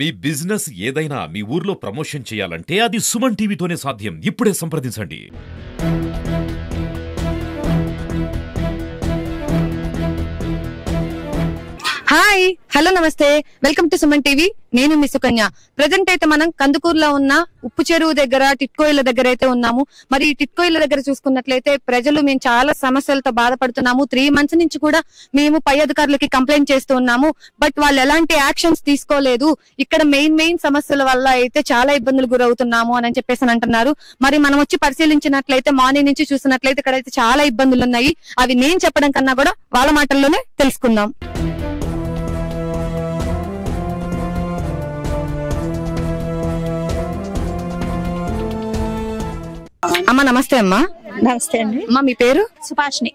మీ business ఏదైనా మీ ఊర్లో promotion చేయాలంటే అది సుమన్ టీవీతోనే సాధ్యం. ఇప్పుడే సంప్రదించండి. హాయ్ హలో నమస్తే, వెల్కమ్ టు సుమన్ టీవీ. నేను మీ సుకన్య. ప్రజెంట్ అయితే మనం కందుకూరులో ఉన్న ఉప్పు చెరువు దగ్గర టిట్కో ఇళ్ల దగ్గర అయితే ఉన్నాము. మరి ఈ టిట్కో ఇళ్ల దగ్గర చూసుకున్నట్లయితే మేము చాలా సమస్యలతో బాధపడుతున్నాము. 3 months నుంచి కూడా మేము పై అధికారులకి కంప్లైంట్ చేస్తూ ఉన్నాము. బట్ వాళ్ళు ఎలాంటి యాక్షన్స్ తీసుకోలేదు. ఇక్కడ మెయిన్ సమస్యల వల్ల అయితే చాలా ఇబ్బందులు గురవుతున్నాము అని చెప్పేసి అంటున్నారు. మరి మనం వచ్చి పరిశీలించినట్లయితే మార్నింగ్ నుంచి చూసినట్లయితే ఇక్కడ అయితే చాలా ఇబ్బందులు ఉన్నాయి. అవి నేను చెప్పడం కన్నా కూడా వాళ్ళ మాటల్లోనే తెలుసుకుందాం. అమ్మ నమస్తే. అమ్మా నమస్తే అండి. అమ్మా మీ పేరు? సుభాష్ని.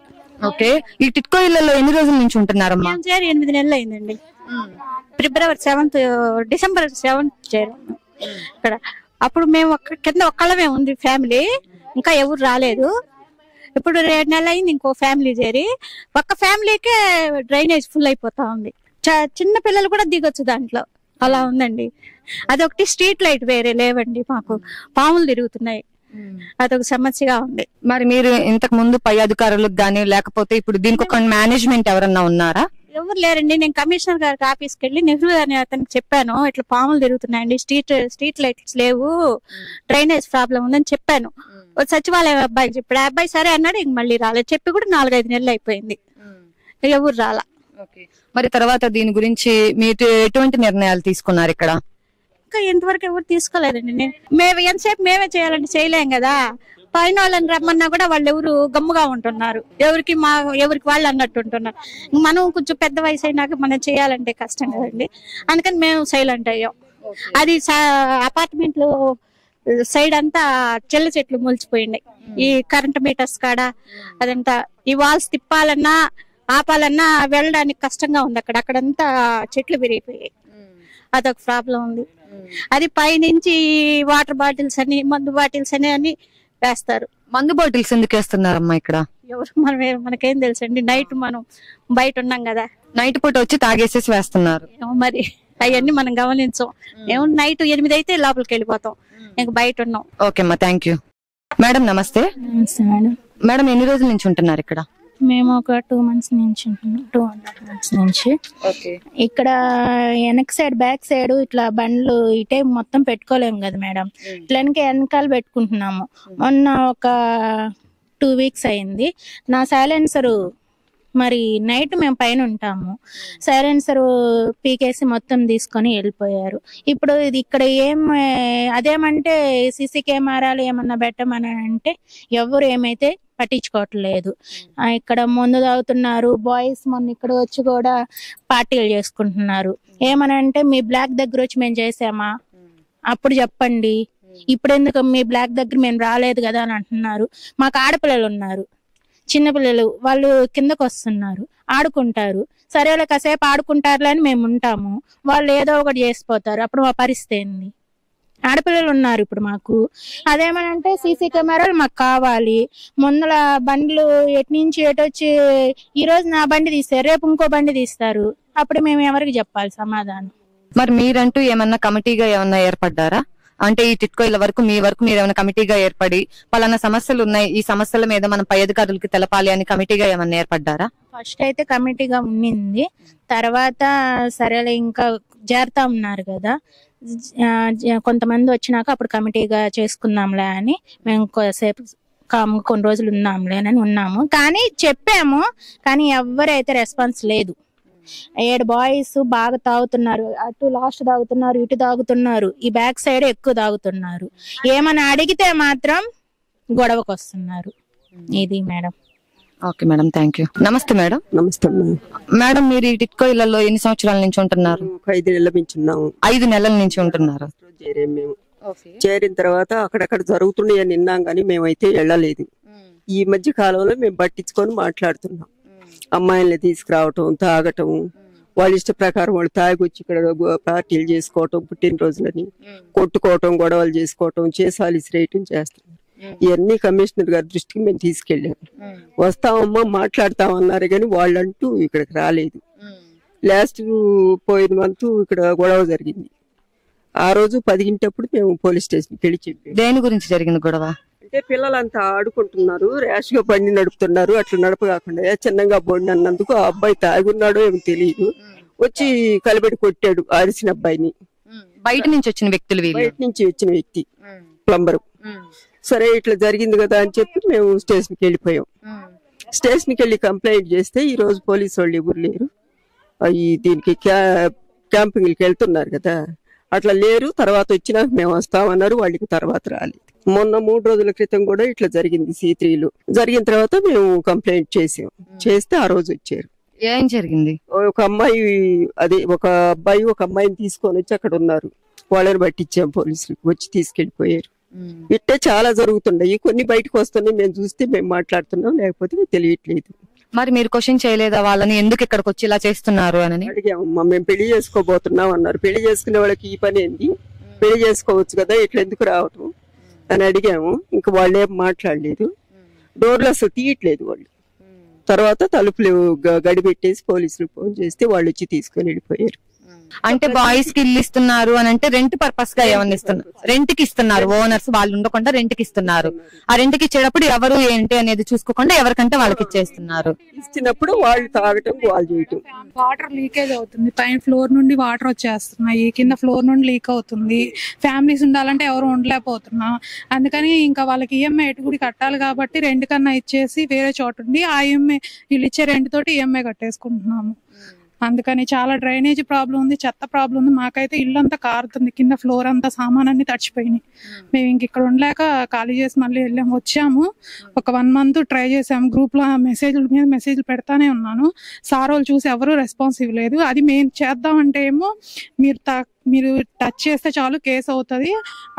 ఓకే, ఈ టిట్కో ఇళ్లలో ఎన్ని రోజుల నుంచి ఉంటున్నారమ్మా? 8 నెలలు అయిందండి. ఫిబ్రవరి 7th డిసెంబర్ 7th చేరాము ఇక్కడ. అప్పుడు మేము కింద ఒక్కళ్ళమే ఉంది ఫ్యామిలీ, ఇంకా ఎవరు రాలేదు. ఇప్పుడు 2 నెలలు అయింది ఇంకో ఫ్యామిలీ చేరి. ఒక్క ఫ్యామిలీకే డ్రైనేజ్ ఫుల్ అయిపోతా ఉంది. చిన్న పిల్లలు కూడా దిగొచ్చు దాంట్లో, అలా ఉందండి. అదొకటి స్ట్రీట్ లైట్ వేరే లేవండి, మాకు పాములు తిరుగుతున్నాయి. అదొక సమస్యగా ఉంది. మరి మీరు ఇంతకు ముందు పై అధికారులకు గానీ లేకపోతే ఇప్పుడు దీనికి ఒక మేనేజ్మెంట్ ఎవరన్నా ఉన్నారా? ఎవరు లేరండి. నేను కమిషనర్ గారికి ఆఫీస్కి వెళ్ళి నెహ్రూ అని అతనికి చెప్పాను, ఇట్లా పాములు తిరుగుతున్నాయండి, స్ట్రీట్ లైట్స్ లేవు, డ్రైనేజ్ ప్రాబ్లం ఉందని చెప్పాను. సచివాలయం అబ్బాయికి చెప్పాడు. ఆ అబ్బాయి సరే అన్నాడు, ఇంక మళ్ళీ రాలేదు. చెప్పి కూడా 4-5 నెలలు అయిపోయింది, ఎవరు రాలా. మరి తర్వాత దీని గురించి మీరు ఎటువంటి నిర్ణయాలు తీసుకున్నారు ఇక్కడ? ఇంకా ఇంతవరకు ఎవరు తీసుకోలేదండి. మేము ఎంతసేపు మేమే చేయాలంటే చేయలేం కదా. పైన వాళ్ళని రమ్మన్నా కూడా వాళ్ళు ఎవరు గమ్ముగా ఉంటున్నారు, ఎవరికి వాళ్ళు అన్నట్టు ఉంటున్నారు. మనం కొంచెం పెద్ద వయసు అయినాక మనం చేయాలంటే కష్టం కదండి. అందుకని మేము సైలెంట్ అయ్యాం. అది అపార్ట్మెంట్ లో సైడ్ అంతా చెల్ల చెట్లు మొలిచిపోయింది. ఈ కరెంట్ మీటర్స్ కాడ అదంతా ఈ వాల్స్ తిప్పాలన్నా ఆపాలన్నా వెళ్ళడానికి కష్టంగా ఉంది. అక్కడంతా చెట్లు పెరిగిపోయాయి, అదొక ప్రాబ్లం ఉంది. అది పైనుంచి వాటర్ బాటిల్స్ అని మందు బాటిల్స్ అని వేస్తారు. మందు బాటిల్స్ ఎందుకు వేస్తున్నారమ్మా ఇక్కడ? ఎవరు మనకేం తెలుసండి. నైట్ మనం బయట ఉన్నాం కదా, నైట్ పూట వచ్చి తాగేసేసి వేస్తున్నారు. మరి అవన్నీ మనం గమనించాం. ఏమో నైట్ 8 అయితే లోపలికి వెళ్ళిపోతాం, ఇంక బయట ఉన్నాం. ఓకే అమ్మా, థ్యాంక్ యూ. మేడం నమస్తే. నమస్తే మేడం. మేడం ఎన్ని రోజుల నుంచి ఉంటున్నారు ఇక్కడ? మేము ఒక 2 months నుంచి ఉంటున్నాం, 2.5 months నుంచి. ఇక్కడ వెనక సైడ్ బ్యాక్ సైడ్ ఇట్లా బండ్లు ఇటే మొత్తం పెట్టుకోలేము కదా మేడం, ఇట్లనికి వెనకాల పెట్టుకుంటున్నాము. మొన్న ఒక 2 weeks అయింది. నా సైలెన్సరు మరి నైట్ మేము పైన ఉంటాము, సైలెన్సర్ పీకేసి మొత్తం తీసుకొని వెళ్ళిపోయారు. ఇప్పుడు ఇది ఇక్కడ అదేమంటే సీసీ కెమెరాలు ఏమన్నా పెట్టమని అంటే ఎవరు ఏమైతే పట్టించుకోవట్లేదు. ఇక్కడ మందు తాగుతున్నారు బాయ్స్. మొన్న ఇక్కడ వచ్చి కూడా పార్టీలు చేసుకుంటున్నారు. ఏమనంటే మీ బ్లాక్ దగ్గర వచ్చి మేము చేసామా, అప్పుడు చెప్పండి, ఇప్పుడు ఎందుకు మీ బ్లాక్ దగ్గర మేము రాలేదు కదా అని అంటున్నారు. మాకు ఆడపిల్లలు ఉన్నారు, చిన్నపిల్లలు, వాళ్ళు కిందకు వస్తున్నారు, ఆడుకుంటారు. సరేలే కాసేపు ఆడుకుంటారులే అని మేము ఉంటాము, వాళ్ళు ఏదో ఒకటి చేసిపోతారు. అప్పుడు మా పరిస్థితి ఏంది? ఆడపిల్లలు ఉన్నారు ఇప్పుడు మాకు. అదేమనంటే సీసీ కెమెరాలు మాకు కావాలి. ముందల బండ్లు ఎటు నుంచి ఎటొచ్చి ఈ రోజు నా బండి తీస్తారు, రేపు ఇంకో బండి తీస్తారు. అప్పుడు మేము ఎవరికి చెప్పాలి సమాధానం? మరి మీరంటూ ఏమన్నా కమిటీగా ఏమన్నా ఏర్పడ్డారా? అంటే ఈ టిట్కో ఇళ్ల వరకు మీ వరకు మీరు ఏమైనా కమిటీగా ఏర్పడి పలానా సమస్యలు ఉన్నాయి, ఈ సమస్యల మీద మనం పై అధికారులకి తెలపాలి అని కమిటీగా ఏమన్నా ఏర్పడ్డారా? ఫస్ట్ అయితే కమిటీగా ఉండింది. తర్వాత సరేలే ఇంకా చేరుతా ఉన్నారు కదా, కొంతమంది వచ్చినాక అప్పుడు కమిటీగా చేసుకుందాంలే అని మేము కొద్దిసేపు కొన్ని రోజులు ఉన్నాంలే అని ఉన్నాము. కానీ చెప్పాము, కానీ ఎవరైతే రెస్పాన్స్ లేదు. 7 boys బాగా తాగుతున్నారు, అటు లాస్ట్ తాగుతున్నారు, ఇటు తాగుతున్నారు, ఈ బ్యాక్ సైడ్ ఎక్కువ తాగుతున్నారు. ఏమని అడిగితే మాత్రం గొడవకు వస్తున్నారు. ఇది madam. Okay madam, thank you. నమస్తే మేడం. నమస్తే మేడం, మీరు ఈ టిట్కో ఇళ్లలో ఎన్ని సంవత్సరాల నుంచి ఉంటున్నారు? 5 నెలల నుంచి ఉన్నాము. 5 నెలల నుంచి ఉంటున్నారు. మేము చేరిన తర్వాత అక్కడక్కడ జరుగుతున్నాయని విన్నాం, కానీ మేమైతే వెళ్ళలేదు. ఈ మధ్య కాలంలో మేము పట్టించుకొని మాట్లాడుతున్నాం. అమ్మాయిల్ని తీసుకురావటం, తాగటం, వాళ్ళ ఇష్ట ప్రకారం వాళ్ళు తాగొచ్చి ఇక్కడ పార్టీలు చేసుకోవటం, పుట్టినరోజులని కొట్టుకోవటం, గొడవలు చేసుకోవటం, చేసాలు ఇసిరేయటం చేస్తున్నారు. ఇవన్నీ కమిషనర్ గారి దృష్టికి మేము తీసుకెళ్ళాము. వస్తామమ్మా మాట్లాడతామన్నారు, కానీ వాళ్ళంటూ ఇక్కడికి రాలేదు. లాస్ట్ పోయిన మంత్ ఇక్కడ గొడవ జరిగింది. ఆ రోజు 10 గంటప్పుడు మేము పోలీస్ స్టేషన్కి వెళ్ళి చెప్పాము. దేని గురించి జరిగింది గొడవ? అంటే పిల్లలంతా ఆడుకుంటున్నారు, ర్యాష్ గా బండి నడుపుతున్నారు, అట్లా నడపగాకుండా చిన్నగా బండి అన్నందుకు ఆ అబ్బాయి తాగున్నాడో ఏమో తెలియదు, వచ్చి కలబెట్టి కొట్టాడు అరిసిన అబ్బాయిని. బయట నుంచి వచ్చిన వ్యక్తులు వీళ్ళు? బయట నుంచి వచ్చిన వ్యక్తి ప్లంబరు. సరే ఇట్లా జరిగింది కదా అని చెప్పి మేము స్టేషన్కి వెళ్ళిపోయాం. స్టేషన్కి వెళ్ళి కంప్లైంట్ చేస్తే ఈ రోజు పోలీసు వాళ్ళు ఎవరు లేరు, దీనికి క్యాంపింగ్కి వెళ్తున్నారు కదా అట్లా లేరు, తర్వాత వచ్చినాక మేము వస్తామన్నారు, వాళ్ళకి తర్వాత రాలేదు. మొన్న 3 రోజుల క్రితం కూడా ఇట్లా జరిగింది C3లో. జరిగిన తర్వాత మేము కంప్లైంట్ చేసాం, చేస్తే ఆ రోజు వచ్చారు. ఏం జరిగింది? ఒక అమ్మాయి ఒక అబ్బాయి ఒక అమ్మాయిని తీసుకొని వచ్చి అక్కడ ఉన్నారు, వాళ్ళని పట్టించాం పోలీసులకు, వచ్చి తీసుకెళ్లిపోయారు. ఇట్టే చాలా జరుగుతున్నాయి, కొన్ని బయటకు వస్తున్నాయి, మేము చూస్తే మేము మాట్లాడుతున్నాం, లేకపోతే తెలియట్లేదు. మరి మీరు క్వశ్చన్ చేయలేదా వాళ్ళని, ఎందుకు ఇక్కడికి వచ్చి ఇలా చేస్తున్నారు అని? అడిగామమ్మా, మేము పెళ్లి చేసుకోబోతున్నాం అన్నారు. పెళ్లి చేసుకునే వాళ్ళకి ఈ పని ఏంది, పెళ్లి చేసుకోవచ్చు కదా, ఇట్లా ఎందుకు రావటం అని అడిగాము. ఇంకా వాళ్ళు ఏం మాట్లాడలేదు, డోర్లు అసలు తీయట్లేదు వాళ్ళు. తర్వాత తలుపులు గడిపెట్టేసి పోలీసులు ఫోన్ చేస్తే వాళ్ళు వచ్చి తీసుకొని వెళ్ళిపోయారు. అంటే బాయ్స్ కి ఇల్లు ఇస్తున్నారు అని అంటే రెంట్ పర్పస్ గా ఏమన్నా ఇస్తున్నారు? రెంట్ కి ఇస్తున్నారు, ఓనర్స్ వాళ్ళు ఉండకుండా రెంట్ కి ఇస్తున్నారు. ఆ రెంట్ కి ఇచ్చేటప్పుడు ఎవరు ఏంటి అనేది చూసుకోకుండా ఎవరికంటే వాళ్ళకి ఇచ్చేస్తున్నారు. ఇచ్చినప్పుడు వాళ్ళు తాగటం, వాళ్ళు చేయటం. వాటర్ లీకేజ్ అవుతుంది, పైన ఫ్లోర్ నుండి వాటర్ వచ్చేస్తున్నాయి, కింద ఫ్లోర్ నుండి లీక్ అవుతుంది. ఫ్యామిలీస్ ఉండాలంటే ఎవరు ఉండలేకపోతున్నాం, అందుకని ఇంకా వాళ్ళకి ఈఎంఐ ఎటుకుడి కట్టాలి కాబట్టి రెంట్ కన్నా ఇచ్చేసి వేరే చోట ఉండి ఆ ఈఎంఐ వీళ్ళు ఇచ్చే రెంట్ తోటి ఈఎంఐ కట్టేసుకుంటున్నాము. అందుకని చాలా డ్రైనేజ్ ప్రాబ్లం ఉంది, చెత్త ప్రాబ్లం ఉంది. మాకైతే ఇల్లు అంతా కారుతుంది, కింద ఫ్లోర్ అంతా సామాన్ అన్ని తడిచిపోయినాయి. మేము ఇంక ఇక్కడ ఉండలేక ఖాళీ చేసి మళ్ళీ వచ్చాము. ఒక 1 మంత్ ట్రై చేసాము, గ్రూప్ లో మెసేజ్ల మీద మెసేజ్లు పెడతానే ఉన్నాను. సార్ వాళ్ళు చూసి ఎవరు రెస్పాన్స్ ఇవ్వలేదు. అది మేము చేద్దామంటే ఏమో మీరు టచ్ చేస్తే చాలు కేసు అవుతుంది,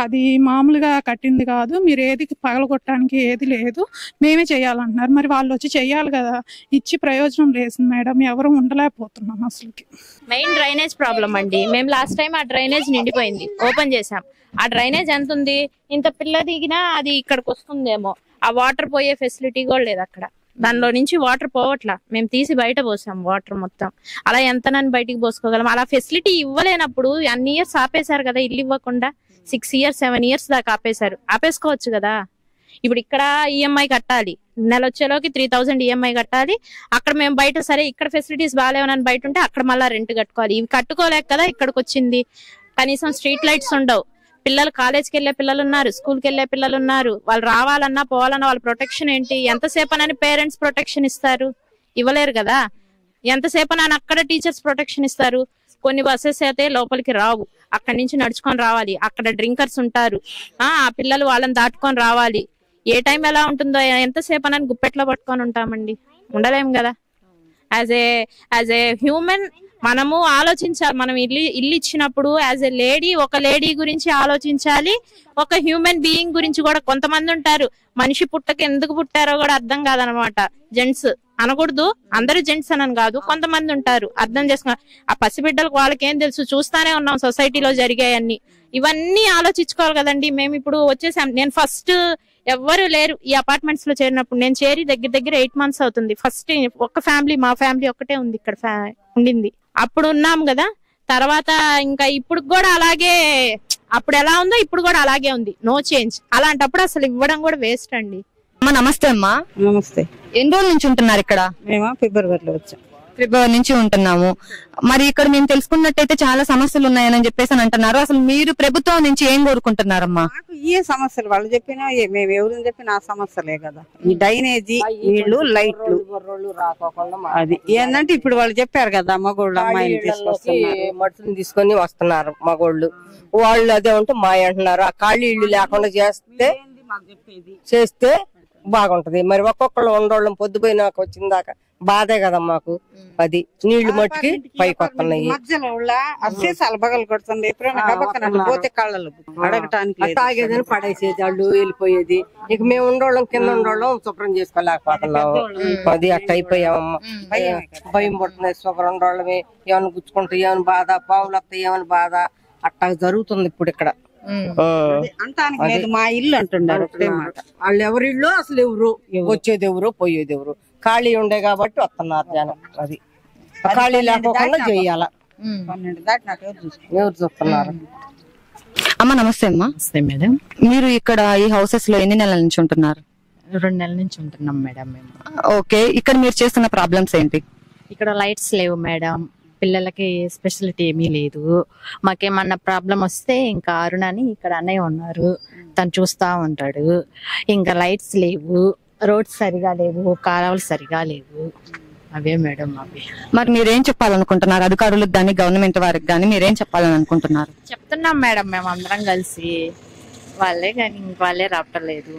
అది మామూలుగా కట్టింది కాదు, మీరు ఏది పగలగొట్టడానికి ఏది లేదు, మేమే చేయాలంటున్నారు. మరి వాళ్ళు వచ్చి చెయ్యాలి కదా, ఇచ్చి ప్రయోజనం లేదు మేడం, ఎవరు ఉండలేకపోతున్నాం అసలుకి. మెయిన్ డ్రైనేజ్ ప్రాబ్లం అండి. మేము లాస్ట్ టైం ఆ డ్రైనేజ్ నిండిపోయింది, ఓపెన్ చేసాం. ఆ డ్రైనేజ్ ఎంత ఉంది, ఇంత పిల్ల దిగినా అది ఇక్కడికి వస్తుందేమో, ఆ వాటర్ పోయే ఫెసిలిటీ కూడా లేదు అక్కడ. దానిలో నుంచి వాటర్ పోవట్లా, మేము తీసి బయట పోసాం వాటర్ మొత్తం. అలా ఎంతనని బయటికి పోసుకోగలం? అలా ఫెసిలిటీ ఇవ్వలేనప్పుడు అన్ని ఇయర్స్ ఆపేశారు కదా, ఇల్లు ఇవ్వకుండా 6 years 7 years దాకా ఆపేశారు. ఆపేసుకోవచ్చు కదా. ఇప్పుడు ఇక్కడ ఈఎంఐ కట్టాలి, నెల వచ్చేలోకి 3000 ఈఎంఐ కట్టాలి. అక్కడ మేము బయట సరే ఇక్కడ ఫెసిలిటీస్ బాగాలేవనని బయట ఉంటే అక్కడ మళ్ళీ రెంట్ కట్టుకోవాలి. ఇవి కట్టుకోలేక కదా ఇక్కడికి వచ్చింది. కనీసం స్ట్రీట్ లైట్స్ ఉండవు, పిల్లలు కాలేజ్కి వెళ్లే పిల్లలు ఉన్నారు, స్కూల్కి వెళ్లే పిల్లలు ఉన్నారు. వాళ్ళు రావాలన్నా పోవాలన్నా వాళ్ళ ప్రొటెక్షన్ ఏంటి? ఎంతసేపనని పేరెంట్స్ ప్రొటెక్షన్ ఇస్తారు? ఇవ్వలేరు కదా. ఎంతసేపనని అక్కడ టీచర్స్ ప్రొటెక్షన్ ఇస్తారు? కొన్ని బస్సెస్ అయితే లోపలికి రావు, అక్కడి నుంచి నడుచుకొని రావాలి. అక్కడ డ్రింకర్స్ ఉంటారు, ఆ పిల్లలు వాళ్ళని దాటుకొని రావాలి. ఏ టైం ఎలా ఉంటుందో, ఎంతసేపనని గుప్పెట్లో పట్టుకొని ఉంటామండి, ఉండలేము కదా. యాజ్ ఏ హ్యూమన్ మనము ఆలోచించాలి. మనం ఇల్లు ఇచ్చినప్పుడు యాజ్ ఎ లేడీ, ఒక లేడీ గురించి ఆలోచించాలి, ఒక హ్యూమన్ బీయింగ్ గురించి కూడా. కొంతమంది ఉంటారు మనిషి పుట్టక ఎందుకు పుట్టారో కూడా అర్థం కాదనమాట. జెంట్స్ అనకూడదు, అందరూ జెంట్స్ అని కాదు, కొంతమంది ఉంటారు అర్థం చేసుకున్నారు. ఆ పసిబిడ్డలకు వాళ్ళకేం తెలుసు, చూస్తానే ఉన్నాం సొసైటీలో జరిగాయన్ని. ఇవన్నీ ఆలోచించుకోవాలి కదండి. మేము ఇప్పుడు వచ్చేసాం. నేను ఫస్ట్ ఎవ్వరు లేరు ఈ అపార్ట్మెంట్స్ లో చేరినప్పుడు, నేను చేరి దగ్గర 8 months అవుతుంది. ఫస్ట్ ఒక ఫ్యామిలీ, మా ఫ్యామిలీ ఒక్కటే ఉంది ఇక్కడ ఉండింది. అప్పుడు ఉన్నాం కదా. తర్వాత ఇంకా ఇప్పుడు కూడా అలాగే, అప్పుడు ఎలా ఉందో ఇప్పుడు కూడా అలాగే ఉంది, నో చేంజ్. అలాంటప్పుడు అసలు ఇవ్వడం కూడా వేస్ట్ అండి. అమ్మా నమస్తే. అమ్మా నమస్తే. ఎన్ని రోజుల నుంచి ఉంటున్నారు ఇక్కడ? మేము ఫిబ్రవరిలో వచ్చాం. ఫిబ్రవరి నుంచి ఉంటున్నాము. మరి ఇక్కడ మేము తెలుసుకున్నట్టయితే చాలా సమస్యలు ఉన్నాయని చెప్పేసి అని అంటున్నారు. అసలు మీరు ప్రభుత్వం నుంచి ఏం కోరుకుంటున్నారమ్మా? మాకు ఏ సమస్యలు వాళ్ళు చెప్పినా, మేము ఎవరు చెప్పినా ఆ సమస్యలే కదా. ఈ డ్రైనేజీ, నీళ్లు, లైట్లు అది ఏంటంటే ఇప్పుడు వాళ్ళు చెప్పారు కదా, మగోళ్ళు అమ్మాయిని మనుషులను తీసుకొని వస్తున్నారు మగోళ్ళు. వాళ్ళు అదే ఉంటే మాయ అంటున్నారు. ఆ ఖాళీ ఇల్లు లేకుండా చేస్తే బాగుంటది. మరి ఒక్కొక్కళ్ళు ఉండోళ్ళం పొద్దుపోయినాక వచ్చిందాక బాధే కదా మాకు. అది నీళ్లు మట్టికి పైకి వస్తున్నాయి. మధ్యలో బగలు కొడుతుంది, ఎప్పుడైనా పోతే కళ్ళలు అడగటానికి తాగేదని పడేసేది, వాళ్ళు వెళ్ళిపోయేది. ఇక మేము ఉండోళ్ళం, కింద ఉండోళ్ళం శుభ్రం చేసుకోలేకపోతున్నాము. అది అట్ట అయిపోయామమ్మా. భయం పడుతుంది. శుభ్రం ఉండోళ్ళమే ఏమైనా గుచ్చుకుంటే ఏమైనా బాధ, పావులు వస్తాయి ఏమైనా బాధ, అట్టా జరుగుతుంది ఇప్పుడు ఇక్కడ. మా ఇల్లు అంటున్నారు. వాళ్ళు ఎవరి ఇల్లు అసలు ఎవరు, వచ్చేది ఎవరు పోయేది ఎవరు, ఖాళీ ఉండే కాబట్టి వస్తున్నారు జనం. అది ఖాళీ లేకుండా చెయ్యాల, ఎవరు చూస్తున్నారు. అమ్మ నమస్తే అమ్మా. నమస్తే మేడం. మీరు ఇక్కడ ఈ హౌసెస్ లో ఎన్ని నెలల నుంచి ఉంటున్నారు? 2 నెలల నుంచి ఉంటున్నాం మేడం మేము. ఓకే, ఇక్కడ మీరు చేస్తున్న ప్రాబ్లమ్స్ ఏంటి? ఇక్కడ లైట్స్ లేవు మేడం, పిల్లలకి స్పెషాలిటీ ఏమీ లేదు. మాకేమన్నా ప్రాబ్లం వస్తే ఇంకా అరుణ్ అని ఇక్కడ అన్నయ్య ఉన్నారు, తను చూస్తా ఉంటాడు. ఇంకా లైట్స్ లేవు, రోడ్స్ సరిగా లేవు, కాలువలు సరిగా లేవు. అవే మేడం అవి. మరి మీరేం చెప్పాలనుకుంటున్నారు అధికారులకు కానీ గవర్నమెంట్ వారికి కానీ? మీరేం చెప్పాలని అనుకుంటున్నారు? చెప్తున్నాం మేడం మేము అందరం కలిసి, వాళ్ళే కానీ ఇంక వాళ్ళే రావట్లేదు.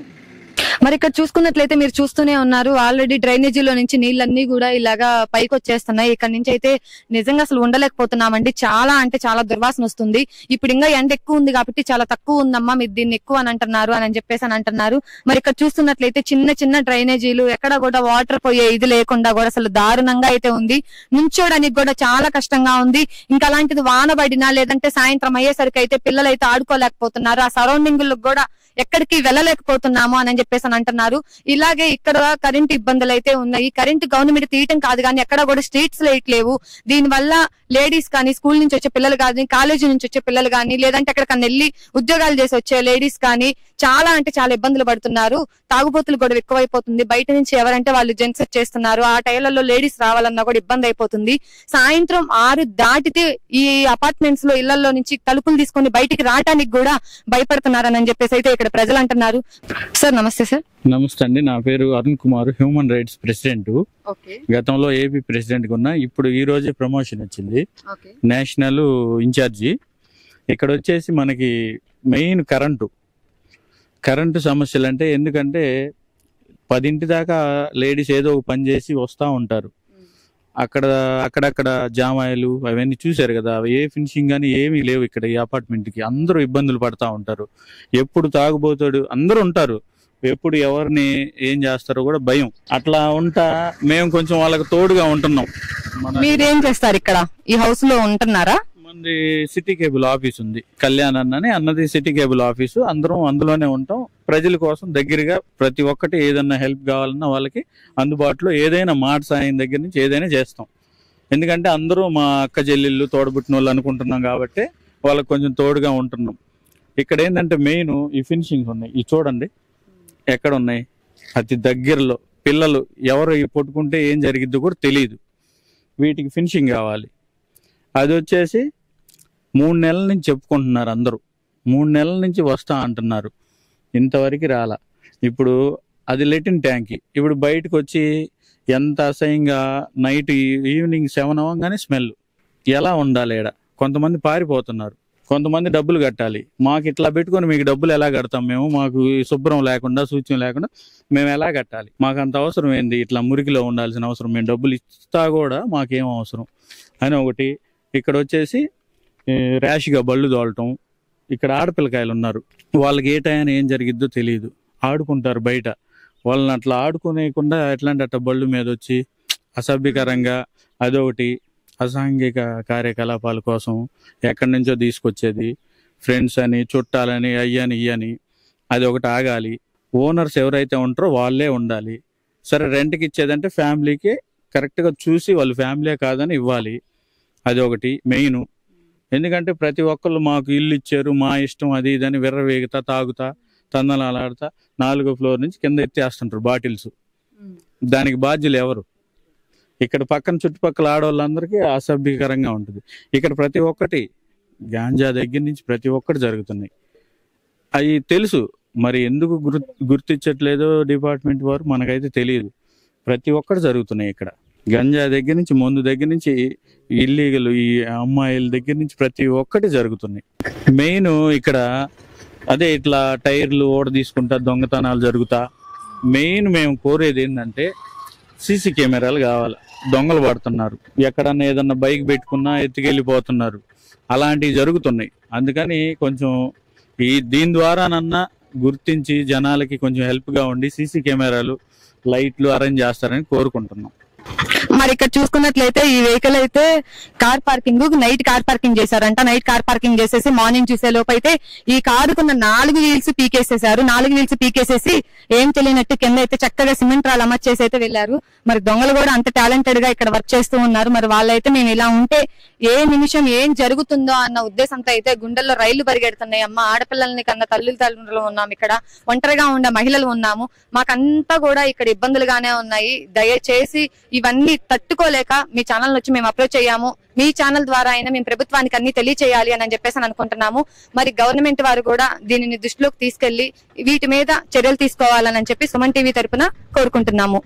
మరి ఇక్కడ చూసుకున్నట్లయితే మీరు చూస్తూనే ఉన్నారు, ఆల్రెడీ డ్రైనేజీలో నుంచి నీళ్ళన్నీ కూడా ఇలాగా పైకి వచ్చేస్తున్నాయి. ఇక్కడ నుంచి అయితే నిజంగా అసలు ఉండలేకపోతున్నామండి. చాలా అంటే చాలా దుర్వాసన వస్తుంది. ఇప్పుడు ఇంకా ఎండ ఎక్కువ ఉంది కాబట్టి చాలా తక్కువ ఉందమ్మా, మీరు దీన్ని ఎక్కువ అని అంటున్నారు అని చెప్పేసి అని అంటున్నారు. మరి ఇక్కడ చూస్తున్నట్లయితే చిన్న చిన్న డ్రైనేజీలు, ఎక్కడ కూడా వాటర్ పోయే ఇది లేకుండా కూడా అసలు దారుణంగా అయితే ఉంది. నుంచోడానికి కూడా చాలా కష్టంగా ఉంది. ఇంకా అలాంటిది వాన పడినా లేదంటే సాయంత్రం అయ్యేసరికి అయితే పిల్లలు అయితే ఆడుకోలేకపోతున్నారు. ఆ సరౌండింగ్ కూడా ఎక్కడికి వెళ్ళలేకపోతున్నాము అని చెప్పేసి అని అంటున్నారు. ఇలాగే ఇక్కడ కరెంట్ ఇబ్బందులు అయితే ఉన్నాయి. కరెంట్ గవర్నమెంట్ తీయటం కాదు కానీ ఎక్కడ కూడా స్ట్రీట్స్ లైట్ లేవు. దీని వల్ల లేడీస్ కానీ, స్కూల్ నుంచి వచ్చే పిల్లలు కానీ, కాలేజీ నుంచి వచ్చే పిల్లలు కానీ, లేదంటే ఎక్కడికన్నా వెళ్ళి ఉద్యోగాలు చేసి వచ్చే లేడీస్ కానీ చాలా అంటే చాలా ఇబ్బందులు పడుతున్నారు. తాగుబోతులు కూడా ఎక్కువైపోతుంది. బయట నుంచి ఎవరంటే వాళ్ళు జెంట్స్ వచ్చేస్తున్నారు. ఆ టైర్లలో లేడీస్ రావాలన్నా కూడా ఇబ్బంది అయిపోతుంది. సాయంత్రం 6 దాటితే ఈ అపార్ట్మెంట్స్ లో ఇళ్లలో నుంచి తలుపులు తీసుకొని బయటికి రావడానికి కూడా భయపడుతున్నారని చెప్పేసి అయితే ఇక్కడ ప్రజలు అంటున్నారు. సార్ నమస్తే. సార్ నమస్తే అండి, నా పేరు Arun Kumar, human rights president. గతంలో ఏపీ ప్రెసిడెంట్ గా ఉన్నా. ఇప్పుడు ఈ రోజే ప్రమోషన్ వచ్చింది, నేషనల్ ఇన్ఛార్జి. ఇక్కడ వచ్చేసి మనకి మెయిన్ కరెంటు సమస్యలు. అంటే ఎందుకంటే 10 దాకా లేడీస్ ఏదో ఒక పని చేసి వస్తూ ఉంటారు. అక్కడక్కడ జామాయిలు అవన్నీ చూశారు కదా, అవి ఏ ఫినిషింగ్ కానీ ఏమీ లేవు ఇక్కడ ఈ అపార్ట్మెంట్కి. అందరూ ఇబ్బందులు పడతా ఉంటారు. ఎప్పుడు తాగుబోతాడు అందరూ ఉంటారు, ఎప్పుడు ఎవరిని ఏం చేస్తారో కూడా భయం. అట్లా ఉంటా మేము కొంచెం వాళ్ళకి తోడుగా ఉంటున్నాం. మీరేం చేస్తారు ఇక్కడ ఈ హౌస్ లో ఉంటున్నారా? మనది సిటీ కేబుల్ ఆఫీస్ ఉంది, కళ్యాణ్ అన్నది సిటీ కేబుల్ ఆఫీసు. అందరం అందులోనే ఉంటాం. ప్రజల కోసం దగ్గరగా ప్రతి ఒక్కటి ఏదైనా హెల్ప్ కావాలన్నా వాళ్ళకి అందుబాటులో ఏదైనా మాట సాయం దగ్గర నుంచి ఏదైనా చేస్తాం. ఎందుకంటే అందరూ మా అక్క చెల్లెళ్ళు, తోడబుట్టిన వాళ్ళు అనుకుంటున్నాం కాబట్టి వాళ్ళకి కొంచెం తోడుగా ఉంటున్నాం. ఇక్కడ ఏంటంటే మెయిన్ ఈ ఫినిషింగ్స్ ఉన్నాయి. ఇవి చూడండి ఎక్కడ ఉన్నాయి, అతి దగ్గరలో. పిల్లలు ఎవరు పట్టుకుంటే ఏం జరిగిద్దో కూడా తెలియదు. వీటికి ఫినిషింగ్ కావాలి. అది వచ్చేసి 3 నెలల నుంచి చెప్పుకుంటున్నారు అందరూ. 3 నెలల నుంచి వస్తా అంటున్నారు, ఇంతవరకు రాలా. ఇప్పుడు అది లెటిన్ ట్యాంక్. ఇప్పుడు బయటకు వచ్చి ఎంత అసహ్యంగా నైట్ ఈవినింగ్ 7 అవ్వగానే స్మెల్. ఎలా ఉండాలి ఈడ? కొంతమంది పారిపోతున్నారు, కొంతమంది డబ్బులు కట్టాలి. మాకు ఇట్లా పెట్టుకొని మీకు డబ్బులు ఎలా కడతాం మేము? మాకు శుభ్రం లేకుండా, సూచన లేకుండా మేము ఎలా కట్టాలి? మాకు అంత అవసరం ఏంది? ఇట్లా మురికిలో ఉండాల్సిన అవసరం, మేము డబ్బులు ఇస్తా కూడా మాకేం అవసరం అని ఒకటి. ఇక్కడ వచ్చేసి ర్యాష్గా బళ్ళు తోలటం. ఇక్కడ ఆడపిల్లకాయలు ఉన్నారు, వాళ్ళకి ఏ టైం ఏం జరిగిద్దో తెలియదు, ఆడుకుంటారు బయట. వాళ్ళని అట్లా ఆడుకునేయకుండా ఎట్లాంటి అట్ట బళ్ళు మీద వచ్చి అసభ్యకరంగా అదొకటి. అసాంఘిక కార్యకలాపాల కోసం ఎక్కడి నుంచో తీసుకొచ్చేది, ఫ్రెండ్స్ అని, చుట్టాలని, అయ్యని ఇయ్యని. అది ఒకటి ఆగాలి. ఓనర్స్ ఎవరైతే ఉంటారో వాళ్ళే ఉండాలి. సరే రెంట్కి ఇచ్చేదంటే ఫ్యామిలీకి కరెక్ట్గా చూసి వాళ్ళు ఫ్యామిలీ కాదని ఇవ్వాలి. అది ఒకటి మెయిన్. ఎందుకంటే ప్రతి ఒక్కళ్ళు మాకు ఇల్లు ఇచ్చారు, మా ఇష్టం అది ఇదని విర్రవేగుతా, తాగుతా, తందనాలాడుతా 4వ ఫ్లోర్ నుంచి కింద ఎత్తేస్తుంటారు బాటిల్స్. దానికి బాధ్యులు ఎవరు? ఇక్కడ పక్కన చుట్టుపక్కల ఆడవాళ్ళందరికీ అసభ్యకరంగా ఉంటుంది. ఇక్కడ ప్రతి ఒక్కటి గాంజా దగ్గర నుంచి ప్రతి ఒక్కటి జరుగుతున్నాయి. అవి తెలుసు, మరి ఎందుకు గుర్తించట్లేదో డిపార్ట్మెంట్ వారు మనకైతే తెలియదు. ప్రతి ఒక్కటి జరుగుతున్నాయి ఇక్కడ. గంజా దగ్గర నుంచి, మందు దగ్గర నుంచి, ఇల్లీగల్ ఈ అమ్మాయిల దగ్గర నుంచి ప్రతి ఒక్కటి జరుగుతున్నాయి. మెయిన్ ఇక్కడ అదే ఇట్లా టైర్లు ఓడ తీసుకుంటా దొంగతనాలు జరుగుతా. మెయిన్ మేము కోరేది ఏంటంటే సీసీ కెమెరాలు కావాలి. దొంగలు పడుతున్నారు, ఎక్కడన్నా ఏదన్నా బైక్ పెట్టుకున్నా ఎత్తుకెళ్ళిపోతున్నారు, అలాంటివి జరుగుతున్నాయి. అందుకని కొంచెం దీని ద్వారానన్నా గుర్తించి జనాలకి కొంచెం హెల్ప్గా ఉండి సీసీ కెమెరాలు, లైట్లు అరేంజ్ చేస్తారని కోరుకుంటున్నాం. మరి ఇక్కడ చూసుకున్నట్లయితే ఈ వెహికల్ అయితే నైట్ కార్ పార్కింగ్ చేశారంట. నైట్ కార్ పార్కింగ్ చేసేసి మార్నింగ్ చూసే లోపు అయితే ఈ కారుకున్న 4 వీల్స్ పీకేసేసారు. 4 వీల్స్ పీకేసేసి ఏం తెలియనట్టు కింద అయితే చక్కగా సిమెంట్ రాళ్ళు అమర్చేసి అయితే వెళ్లారు. మరి దొంగలు కూడా అంత టాలెంటెడ్ గా ఇక్కడ వర్క్ చేస్తూ ఉన్నారు. మరి వాళ్ళైతే మేము ఇలా ఉంటే ఏ నిమిషం ఏం జరుగుతుందో అన్న ఉద్దేశంతో అయితే గుండెల్లో రైళ్లు పరిగెడుతున్నాయి. అమ్మ, ఆడపిల్లల్ని కన్నా తల్లిదండ్రులు ఉన్నాము, ఇక్కడ ఒంటరిగా ఉండే మహిళలు ఉన్నాము, మాకంతా కూడా ఇక్కడ ఇబ్బందులుగానే ఉన్నాయి. దయచేసి ఇవన్నీ తట్టుకోలేక మీ ఛానల్ వచ్చి మేము అప్రోచ్ అయ్యాము. మీ ఛానల్ ద్వారా అయినా మేము ప్రభుత్వానికి అన్ని తెలియచేయాలి అని చెప్పేసి అనుకుంటున్నాము. మరి గవర్నమెంట్ వారు కూడా దీనిని దృష్టిలోకి తీసుకెళ్లి వీటి మీద చర్యలు తీసుకోవాలని చెప్పి సుమన్ టీవీ తరపున కోరుకుంటున్నాము.